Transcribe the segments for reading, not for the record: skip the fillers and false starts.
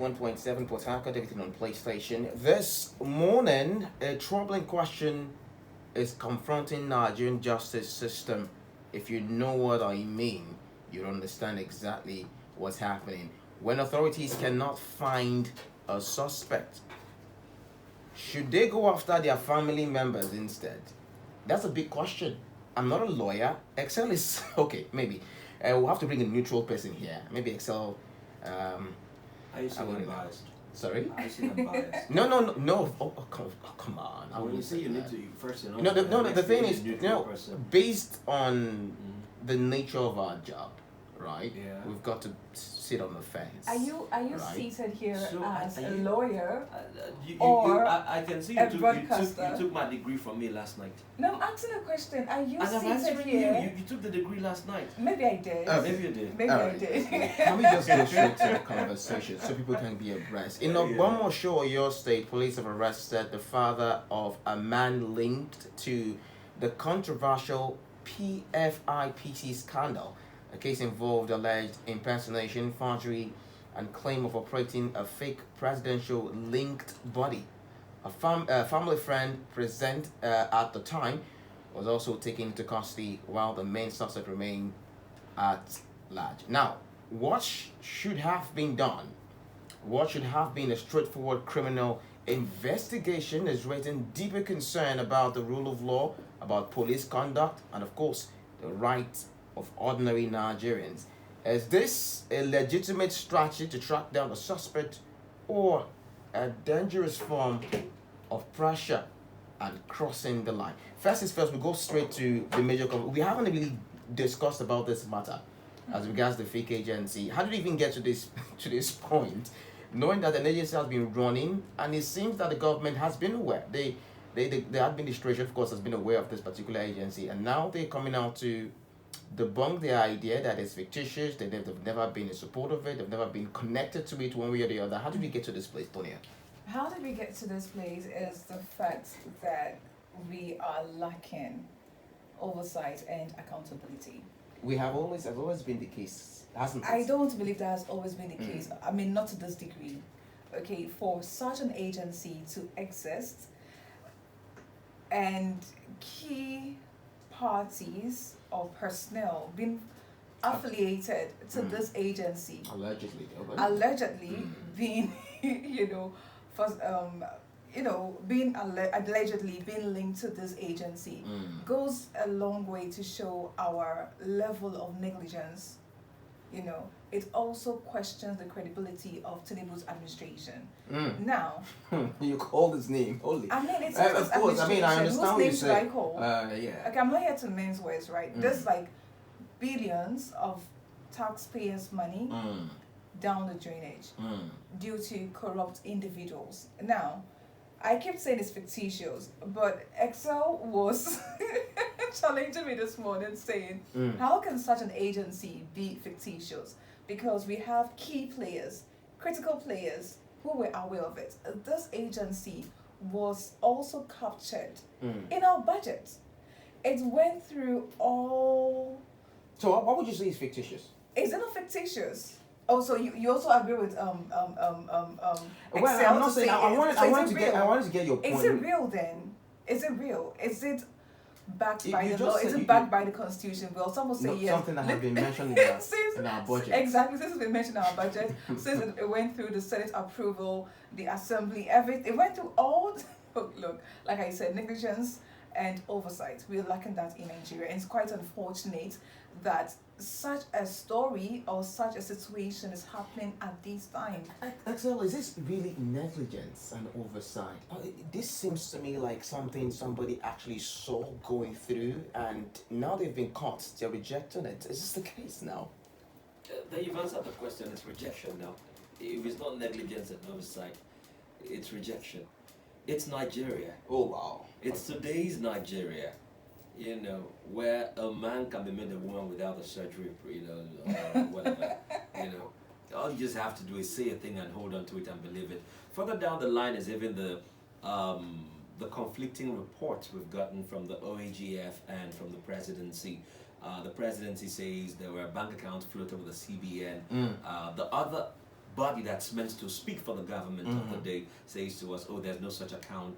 Wave91.7 Port Harcourt, everything on PlayStation. This morning, a troubling question is confronting Nigerian justice system. If you know what I mean, you'll understand exactly what's happening. When authorities cannot find a suspect, should they go after their family members instead? That's a big question. I'm not a lawyer. Excel is okay, maybe. We'll have to bring a neutral person here. Maybe Excel. Are you saying I'm biased? Sorry? Are you saying I'm biased? No. Come on. I When you wouldn't say you need to first, the thing is, person. based on the nature of our job, right? Yeah. We've got to sit on the fence. Are you right? seated here So, as are a you- lawyer? Or I can see a you took broadcaster? you took my degree from me last night. No, I'm asking a question. Are you And I'm seated answering here? you took the degree last night. Maybe I did. Maybe you did. Maybe I Alright. did. Can we just go straight to the conversation so people can be abreast? In Ogbomosho, Oyo State, police have arrested the father of a man linked to the controversial PFIPC scandal. A case involved alleged impersonation, forgery, and claim of operating a fake presidential linked body. A family friend present at the time was also taken into custody while the main suspect remained at large. Now, what should have been done? What should have been a straightforward criminal investigation is raising deeper concern about the rule of law, about police conduct, and of course, the rights of ordinary Nigerians. Is this a legitimate strategy to track down the suspect or a dangerous form of pressure and crossing the line? First is first, we go straight to the major. We haven't really discussed about this matter as regards the fake agency. How did we even get to this point? Knowing that an agency has been running, and it seems that the government has been aware. The administration, of course, has been aware of this particular agency, and now they're coming out to debunk the idea that it's fictitious, that they've never been in support of it, they've never been connected to it one way or the other. How did we get to this place, Tonia? How did we get to this place is the fact that we are lacking oversight and accountability. Has always been the case, hasn't it? I don't believe that has always been the case. I mean, not to this degree. Okay, for such an agency to exist and key parties or personnel being affiliated to this agency, allegedly being, being allegedly being linked to this agency goes a long way to show our level of negligence. It also questions the credibility of Tinubu's administration. Now, you called his name, holy. I mean, it's of course. I mean, I understand what you say. I call? Yeah. Okay, I'm not here to mince words, right? There's like billions of taxpayers' money down the drainage due to corrupt individuals. Now, I keep saying it's fictitious, but Excel was challenging me this morning saying, how can such an agency be fictitious? Because we have key players, critical players, who were aware of it. This agency was also captured in our budget. It went through all... So what would you say is fictitious? Is it not fictitious? Also, you also agree with Excel? Well, I'm not saying. I wanted to get your point. Is it real then? Is it real? Is it backed by the law? Is it backed by the Constitution? Well, some will say yes. Something that has been mentioned in our budget. Exactly, this has been mentioned in our budget. Since it went through the Senate approval, the Assembly, everything. It went through all. Look, like I said, negligence and oversight. We're lacking that in Nigeria, and it's quite unfortunate that such a story or such a situation is happening at this time. Axel, is this really negligence and oversight? This seems to me like something somebody actually saw going through, and now they've been caught. They're rejecting it. Is this the case now? Then you've answered the question. It's rejection now. If it's not negligence and oversight, it's rejection. It's Nigeria. Oh wow! It's today's Nigeria. Where a man can be made a woman without a surgery, or whatever. All you just have to do is say a thing and hold on to it and believe it. Further down the line is even the conflicting reports we've gotten from the OAGF and from the presidency. The presidency says there were bank accounts floated with the CBN. The other body that's meant to speak for the government of the day says to us, oh, there's no such account.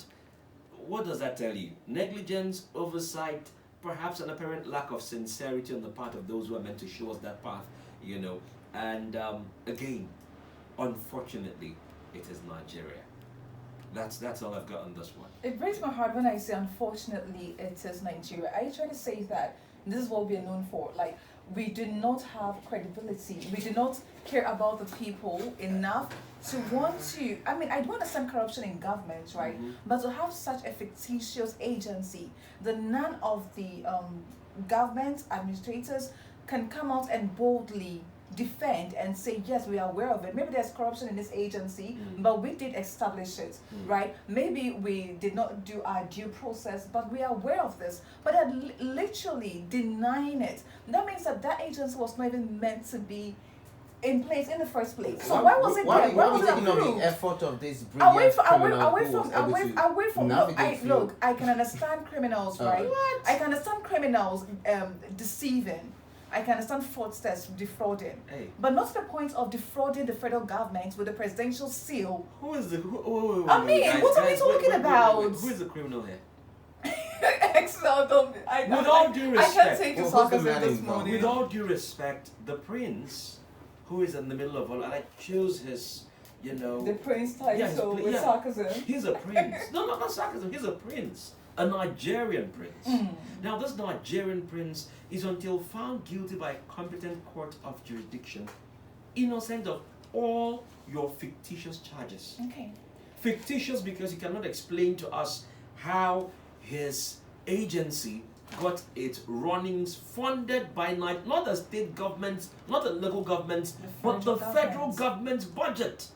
What does that tell you? Negligence, oversight, perhaps an apparent lack of sincerity on the part of those who are meant to show us that path, And again, unfortunately, it is Nigeria. That's all I've got on this one. It breaks my heart when I say, unfortunately, it is Nigeria. Are you trying to say that this is what we are known for? Like, we do not have credibility. We do not care about the people enough to want to. I mean, I do understand corruption in government, right? But to have such a fictitious agency that none of the government administrators can come out and boldly defend and say, yes, we are aware of it. Maybe there's corruption in this agency, but we did establish it, right? Maybe we did not do our due process, but we are aware of this. But they're literally denying it. That means that agency was not even meant to be in place in the first place. So why was it there? Why was it approved? The effort of this brilliant away from look, I can understand criminals, right? I can understand criminals deceiving. I can understand fraudsters defrauding, but not to the point of defrauding the federal government with the presidential seal. Who is the? What are we talking about? Who is the criminal here? With all due respect, I can't take the sarcasm this morning. With all due respect, the prince, who is in the middle of all, I choose his, the prince title with sarcasm. He's a prince. No, not sarcasm. He's a prince. A Nigerian prince. Now, this Nigerian prince is until found guilty by a competent court of jurisdiction, innocent of all your fictitious charges. Okay. Fictitious because he cannot explain to us how his agency got its runnings funded by not the state government, not the local government, but the federal government's budget.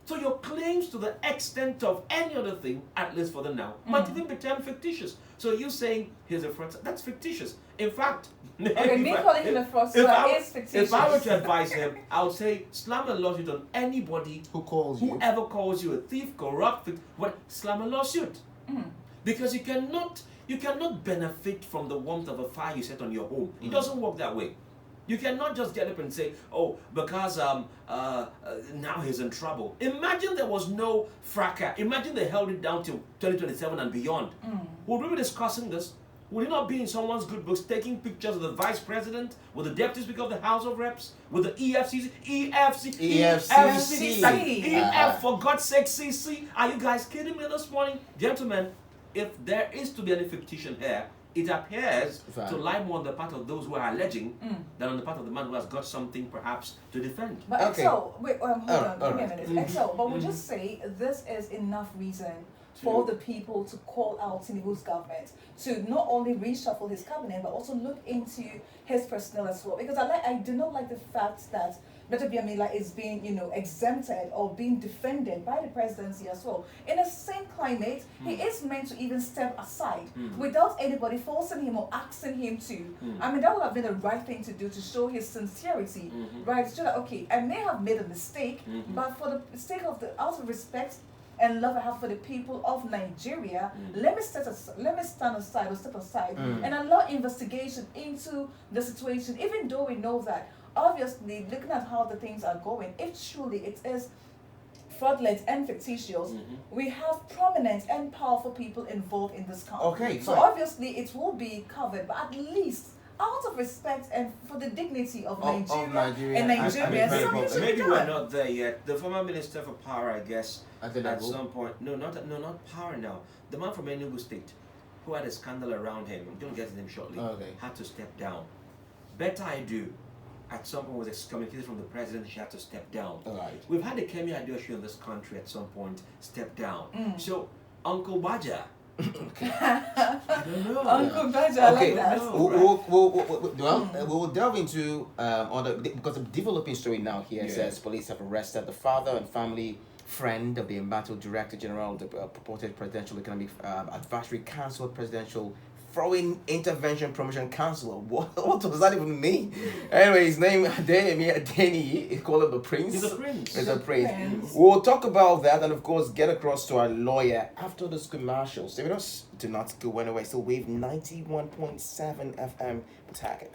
So your claims to the extent of any other thing, at least for the now, might even become fictitious. So you saying he's a fraudster, that's fictitious. In fact, me calling him a fraudster is fictitious. If I were to advise him, I would say slam a lawsuit on anybody whoever calls you a thief, corrupt, slam a lawsuit. Because you cannot benefit from the warmth of a fire you set on your home. It doesn't work that way. You cannot just get up and say, oh, because now he's in trouble. Imagine there was no fracas. Imagine they held it down till 2027 and beyond. Would we be discussing this? Would it not be in someone's good books taking pictures of the vice president, with the deputy speaker of the House of Reps, with the EFCC, for God's sake, CC? Are you guys kidding me this morning? Gentlemen, if there is to be any fictition here, it appears to lie more on the part of those who are alleging than on the part of the man who has got something perhaps to defend. But Excel, wait, hold on, give me a minute. Excel, but we just say this is enough reason for the people to call out Tinubu's government to not only reshuffle his cabinet but also look into his personnel as well. Because I do not like the fact that Dr. Biamila is being, exempted or being defended by the presidency as well. In the same climate, he is meant to even step aside without anybody forcing him or asking him to. I mean, that would have been the right thing to do to show his sincerity, right? To show that, okay, I may have made a mistake, but for the sake of out of respect and love I have for the people of Nigeria, let me stand aside or step aside and allow investigation into the situation, even though we know that obviously, looking at how the things are going, if truly it is fraudulent and fictitious, we have prominent and powerful people involved in this country. Okay, so obviously it will be covered, but at least out of respect and for the dignity of Nigeria and Nigerians, maybe we're not there yet. The former Minister for Power, I guess, at some point, not Power now. The man from Enugu State, who had a scandal around him, I'm going to get his name shortly, had to step down. Better I do. At some point was excommunicated from the president, she had to step down. We've had a Kemi Adeosun in this country at some point step down. So, Uncle Baja. I don't know. Uncle Baja, I like that. We'll delve into because the developing story now here says police have arrested the father and family friend of the embattled Director General of the purported Presidential Economic Advisory Council Presidential Foreign Intervention Promotion Council. What does that even mean? Anyway, his name Adeni, he called him the Prince. He's a prince. He's a prince. We'll talk about that and of course get across to our lawyer after this commercial. Stay with us. Do not go anywhere. Still Wave 91.7 FM. Attack it.